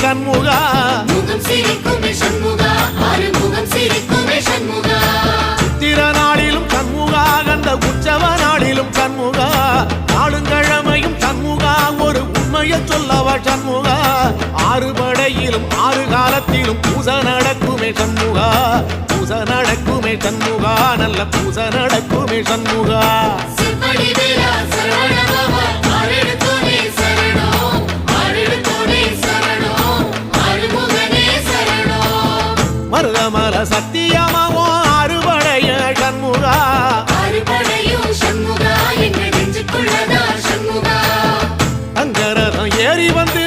சண்முகா முகம் சிரிக்குமே சண்முகா ஆறுமுகம் சிரிக்குமே சண்முகா சித்திர நாளிலும் சண்முகா கந்த உற்சவ நாளிலும் சண்முகா நாளுங்கிழமையும் சண்முகா ஒரு உண்மையை சொல்லவா சண்முகா ஆறு படையிலும் ஆறு காலத்திலும் பூசை நடக்குமே சண்முகா பூசை நடக்குமே சண்முகா நல்ல பூசை நடக்குமே சண்முகா சிவடி வேலா சரவணபவா ஆரெடுத்தோனே சரணம் ஆரெடுத்தோனே சரணம் ஆறுமுகனே சரணம் மருதமல சத்தியமாவோ ஆறுபடைய சண்முகா ஆறுபடையும் சண்முகா எங்கள் நெஞ்சுக்குள்ளதா சண்முகா அங்கரதம் ஏறி வந்து